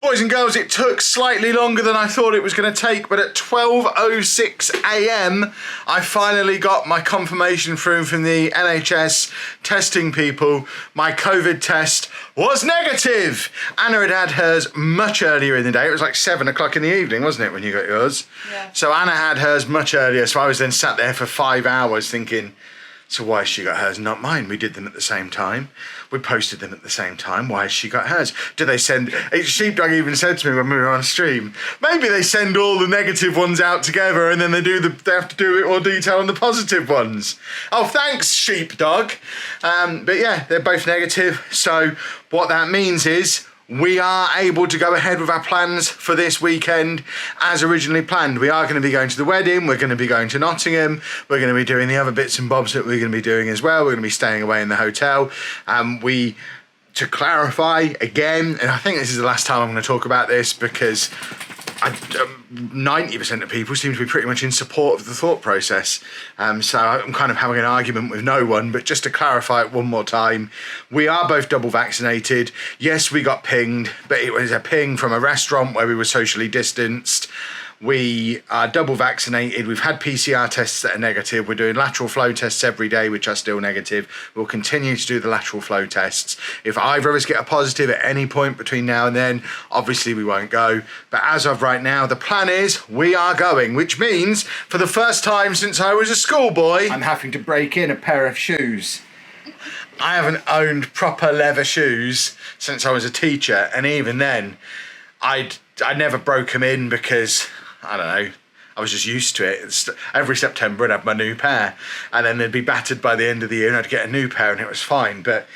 Boys and girls, it took slightly longer than I thought it was going to take, but at 12:06 a.m. I finally got my confirmation through from the NHS testing people. My COVID test was negative. Anna had hers much earlier in the day. It was like 7 o'clock in the evening, wasn't it, when you got yours? Yeah. So Anna had hers much earlier, so I was then sat there for 5 hours thinking, so why has she got hers, not mine? We did them at the same time. We posted them at the same time. Why has she got hers? Do they send... Sheepdog even said to me when we were on stream, maybe they send all the negative ones out together and then they have to do it more detail on the positive ones. Oh, thanks, Sheepdog. But yeah, they're both negative. So what that means is we are able to go ahead with our plans for this weekend as originally planned. We are going to be going to the wedding, we're going to be going to Nottingham, we're going to be doing the other bits and bobs that we're going to be doing as well. We're going to be staying away in the hotel. To clarify again, and I think this is the last time I'm going to talk about this because 90% of people seem to be pretty much in support of the thought process. So I'm kind of having an argument with no one, but just to clarify it one more time, we are both double vaccinated. Yes, we got pinged, but it was a ping from a restaurant where we were socially distanced. We are double vaccinated. We've had PCR tests that are negative. We're doing lateral flow tests every day, which are still negative. We'll continue to do the lateral flow tests. If either of us get a positive at any point between now and then, obviously we won't go. But as of right now, the plan is we are going, which means for the first time since I was a schoolboy, I'm having to break in a pair of shoes. I haven't owned proper leather shoes since I was a teacher, and even then, I never broke them in because, I don't know, I was just used to it. Every September I'd have my new pair and then they'd be battered by the end of the year and I'd get a new pair and it was fine. But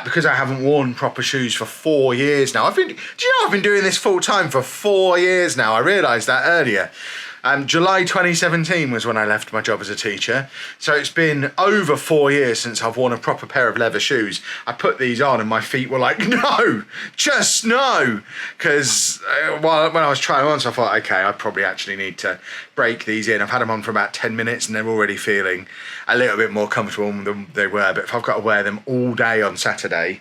because I haven't worn proper shoes for 4 years now, do you know I've been doing this full time for 4 years now? I realised that earlier. July 2017 was when I left my job as a teacher. So it's been over 4 years since I've worn a proper pair of leather shoes. I put these on and my feet were like, no, just no. Because when I was trying on, so I thought, okay, I probably actually need to break these in. I've had them on for about 10 minutes and they're already feeling a little bit more comfortable than they were. But if I've got to wear them all day on Saturday,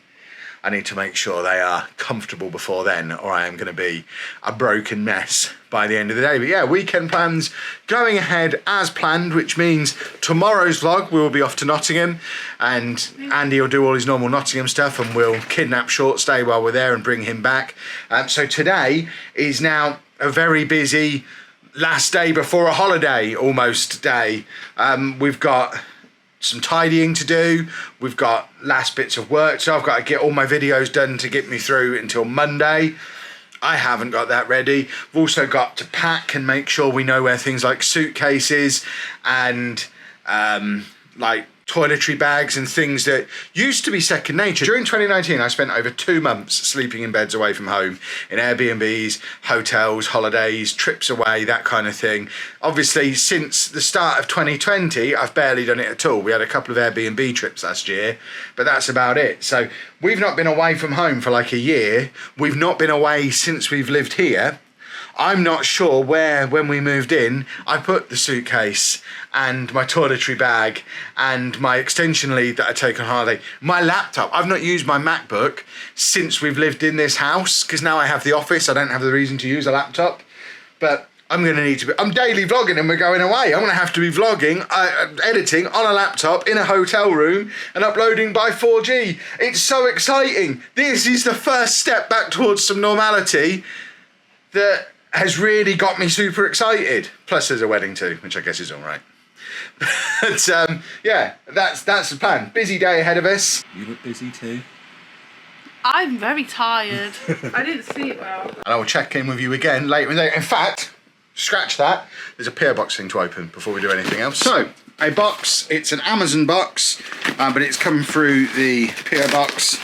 I need to make sure they are comfortable before then, or I am going to be a broken mess by the end of the day. But yeah, weekend plans going ahead as planned, which means tomorrow's vlog we will be off to Nottingham and Andy will do all his normal Nottingham stuff and we'll kidnap Short Stay while we're there and bring him back. So today is now a very busy last day before a holiday almost day. We've got some tidying to do, we've got last bits of work, so I've got to get all my videos done to get me through until Monday. I haven't got that ready. We've also got to pack and make sure we know where things like suitcases and like toiletry bags and things that used to be second nature. During 2019, I spent over 2 months sleeping in beds away from home, in Airbnbs, hotels, holidays, trips away, that kind of thing. Obviously, since the start of 2020, I've barely done it at all. We had a couple of Airbnb trips last year, but that's about it. So we've not been away from home for like a year. We've not been away since we've lived here. I'm not sure where, when we moved in, I put the suitcase and my toiletry bag and my extension lead that I take on holiday, my laptop. I've not used my MacBook since we've lived in this house because now I have the office. I don't have the reason to use a laptop, but I'm going to need to be, I'm daily vlogging and we're going away. I'm going to have to be vlogging, editing on a laptop in a hotel room and uploading by 4G. It's so exciting. This is the first step back towards some normality that has really got me super excited. Plus there's a wedding too, which I guess is all right. But yeah, that's the plan. Busy day ahead of us. You look busy too. I'm very tired. I didn't sleep well. And I will check in with you again later in the day. In fact, scratch that. There's a PO box thing to open before we do anything else. So, a box. It's an Amazon box, but it's come through the PO box.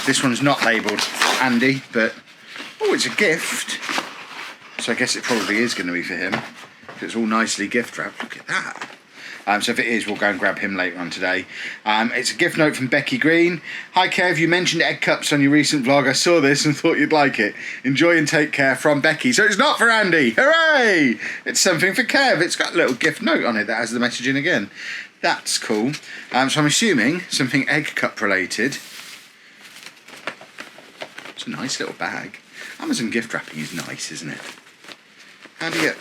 This one's not labelled for Andy, but oh, it's a gift. So I guess it probably is going to be for him. It's all nicely gift wrapped. Look at that. So if it is, we'll go and grab him later on today. It's a gift note from Becky Green. Hi Kev, you mentioned egg cups on your recent vlog. I saw this and thought you'd like it. Enjoy and take care, from Becky. So it's not for Andy. Hooray! It's something for Kev. It's got a little gift note on it that has the message in again. That's cool. So I'm assuming something egg cup related. It's a nice little bag. Amazon gift wrapping is nice, isn't it? How do you...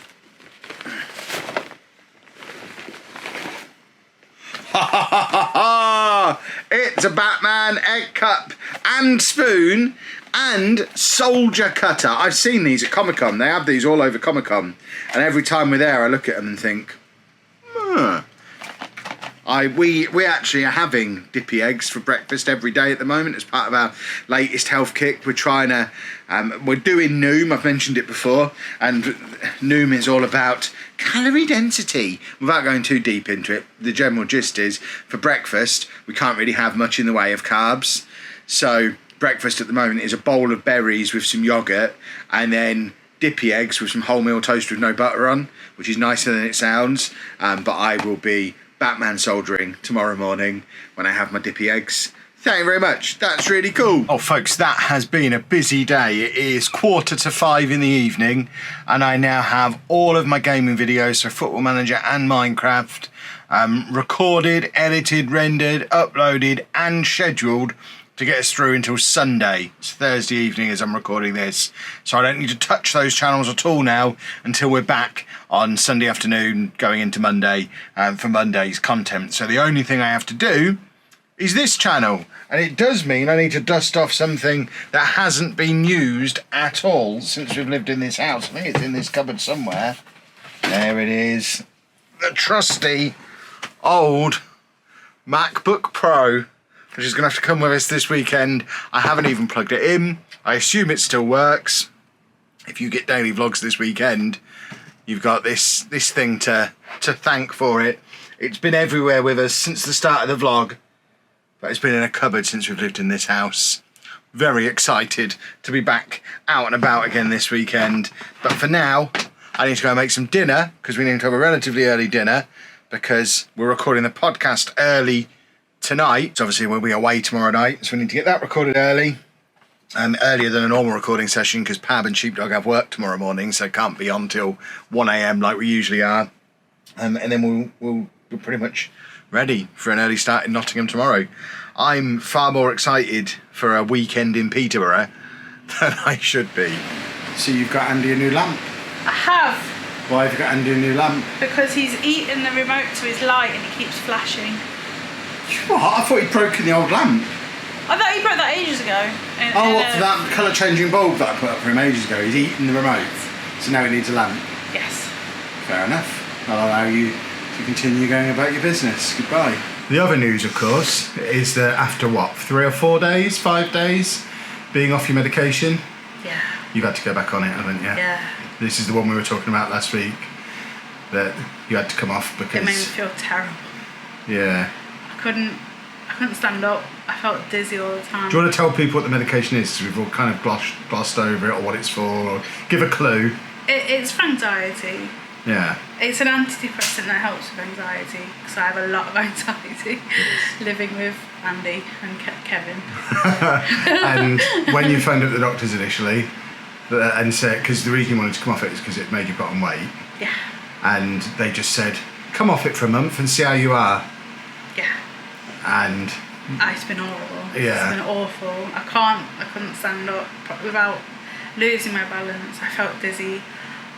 Ha ha ha ha ha! It's a Batman egg cup and spoon and soldier cutter. I've seen these at Comic-Con. They have these all over Comic-Con. And every time we're there, I look at them and think, huh. We actually are having dippy eggs for breakfast every day at the moment as part of our latest health kick. We're trying to, we're doing Noom, I've mentioned it before, and Noom is all about calorie density. Without going too deep into it, the general gist is, for breakfast, we can't really have much in the way of carbs. So breakfast at the moment is a bowl of berries with some yoghurt, and then dippy eggs with some wholemeal toast with no butter on, which is nicer than it sounds, but I will be Batman soldiering tomorrow morning when I have my dippy eggs. Thank you very much. That's really cool. Oh, folks, that has been a busy day. It is 4:45 in the evening, and I now have all of my gaming videos, so Football Manager and Minecraft, recorded, edited, rendered, uploaded, and scheduled to get us through until Sunday. It's Thursday evening as I'm recording this, so I don't need to touch those channels at all now until we're back on Sunday afternoon going into Monday for Monday's content. So the only thing I have to do is this channel, and it does mean I need to dust off something that hasn't been used at all since we've lived in this house. I think it's in this cupboard somewhere. There it is. The trusty old MacBook Pro, which is going to have to come with us this weekend. I haven't even plugged it in. I assume it still works. If you get daily vlogs this weekend, you've got this thing to thank for it. It's been everywhere with us since the start of the vlog, but it's been in a cupboard since we've lived in this house. Very excited to be back out and about again this weekend. But for now, I need to go and make some dinner, because we need to have a relatively early dinner, because we're recording the podcast early tonight. So obviously we'll be away tomorrow night, so we need to get that recorded early. Earlier than a normal recording session, because Pab and Sheepdog have work tomorrow morning, so can't be on till 1 AM like we usually are. And then we're pretty much ready for an early start in Nottingham tomorrow. I'm far more excited for a weekend in Peterborough than I should be. So you've got Andy a new lamp? I have. Why have you got Andy a new lamp? Because he's eaten the remote to his light and it keeps flashing. What? I thought he'd broken the old lamp. I thought he broke that ages ago. What, for that colour changing bulb that I put up for him ages ago? He's eaten the remote, so now he needs a lamp. Yes. Fair enough. I'll allow you to continue going about your business. Goodbye. The other news, of course, is that after what, 3 or 4 days, 5 days, being off your medication, yeah, you've had to go back on it, haven't you? Yeah. This is the one we were talking about last week, that you had to come off because... It made me feel terrible. Yeah. I couldn't stand up. I felt dizzy all the time. Do you want to tell people what the medication is? We've all kind of glossed over it, or what it's for, or give a clue. It's for anxiety. Yeah. It's an antidepressant that helps with anxiety, because I have a lot of anxiety living with Andy and Kevin. And when you phoned up the doctors initially and said, because the reason you wanted to come off it is because it made you put on weight. Yeah. And they just said, come off it for a month and see how you are. Yeah. And it's been horrible. Yeah. It's been awful. I couldn't stand up without losing my balance. I felt dizzy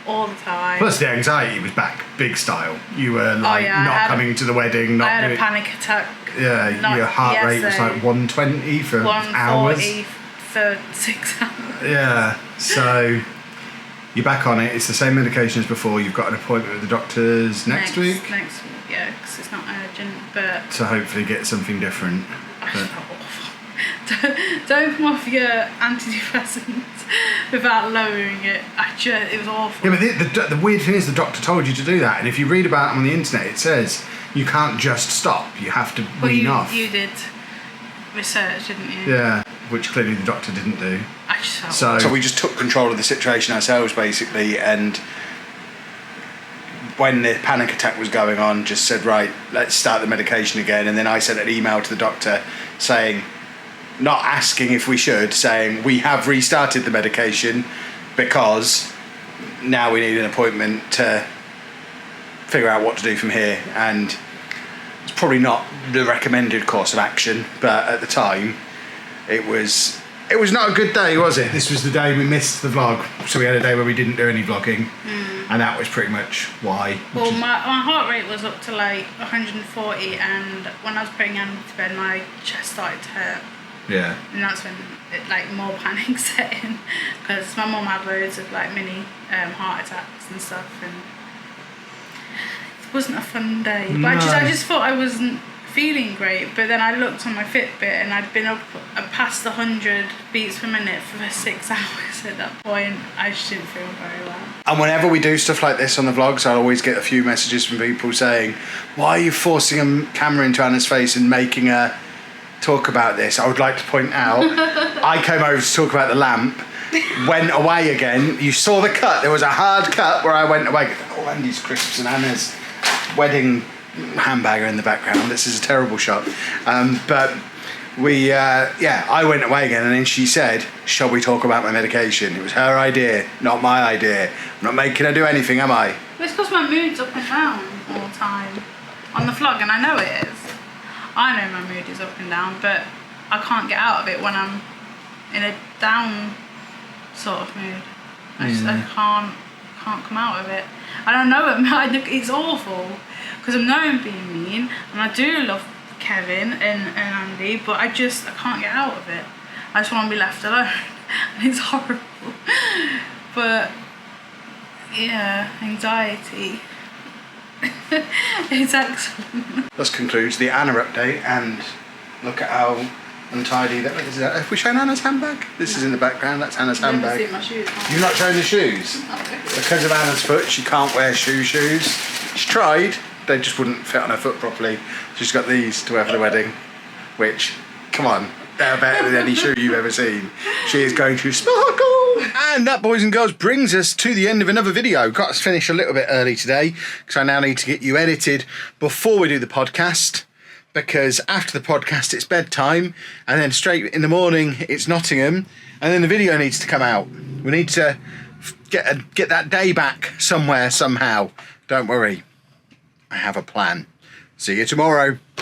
all the time. Plus the anxiety was back big style. You were like not coming to the wedding. I had a panic attack. Yeah, your heart rate was like 120 for 140 hours. For 6 hours. Yeah, so you're back on it. It's the same medication as before. You've got an appointment with the doctors next week. Next week, yeah, because it's not urgent, but... To hopefully get something different. I felt awful. Don't come off your antidepressants without lowering it. It was awful. Yeah, but the weird thing is the doctor told you to do that, and if you read about it on the internet, it says you can't just stop. You have to wean off. You did research, didn't you? Yeah, which clearly the doctor didn't do. I just felt so we just took control of the situation ourselves, basically, and when the panic attack was going on, just said, right, let's start the medication again. And then I sent an email to the doctor saying, not asking if we should, saying we have restarted the medication because now we need an appointment to figure out what to do from here. And it's probably not the recommended course of action, but at the time it was It was not a good day, was it? This was the day we missed the vlog. So we had a day where we didn't do any vlogging. And that was pretty much why. Well, my heart rate was up to like 140, and when I was putting Andy to bed, my chest started to hurt. Yeah. And that's when more panic set in, because my mum had loads of like mini heart attacks and stuff, and it wasn't a fun day. But I just thought I wasn't feeling great. But then I looked on my Fitbit, and I'd been up past 100 beats per minute for 6 hours at that point. I just didn't feel very well. And whenever we do stuff like this on the vlogs, I'll always get a few messages from people saying, why are you forcing a camera into Anna's face and making her talk about this? I would like to point out, I came over to talk about the lamp, went away again. You saw the cut. There was a hard cut where I went away. Oh, Andy's crisps and Anna's wedding handbag are in the background. This is a terrible shot. But we, I went away again, and then she said, shall we talk about my medication? It was her idea, not my idea. I'm not making her do anything, am I? Well, it's because my mood's up and down all the time on the vlog, and I know it is. I know my mood is up and down, but I can't get out of it when I'm in a down sort of mood. I can't come out of it. I don't know it. It's awful because I know I'm being mean, and I do love Kevin and Andy, but I can't get out of it. I just want to be left alone, and it's horrible. But yeah, anxiety. It's excellent. This concludes the Anna update, and look at how untidy that is. Have we shown Anna's handbag? This is in the background. That's Anna's handbag. I've never seen my shoes. You've not shown the shoes? Okay. Because of Anna's foot, she can't wear shoes. She's tried. They just wouldn't fit on her foot properly. She's got these to wear for the wedding, which, come on, they're better than any shoe you've ever seen. She is going to sparkle. And that, boys and girls, brings us to the end of another video. Got to finish a little bit early today because I now need to get you edited before we do the podcast, because after the podcast it's bedtime, and then straight in the morning it's Nottingham, and then the video needs to come out. We need to get that day back somewhere, somehow. Don't worry, I have a plan. See you tomorrow.